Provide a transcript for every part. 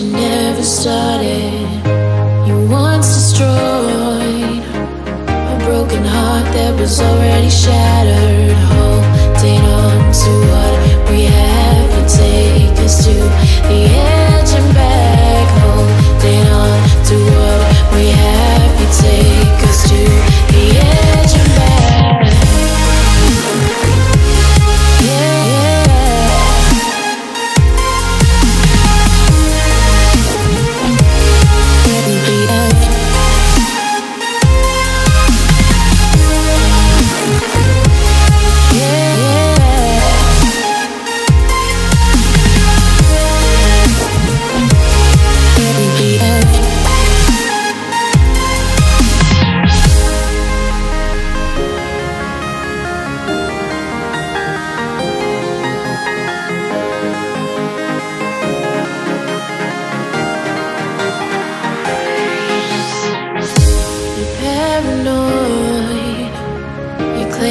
you never started. You once destroyed a broken heart that was already shattered. Holding on to what we have, you take us to the edge and back. Holding on to what we have, you take us to the edge and back.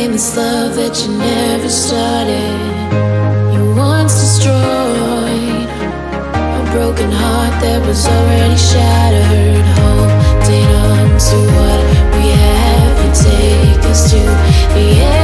This love that you never started. You once destroyed a broken heart that was already shattered. Holding on to what we have, you take us to the end.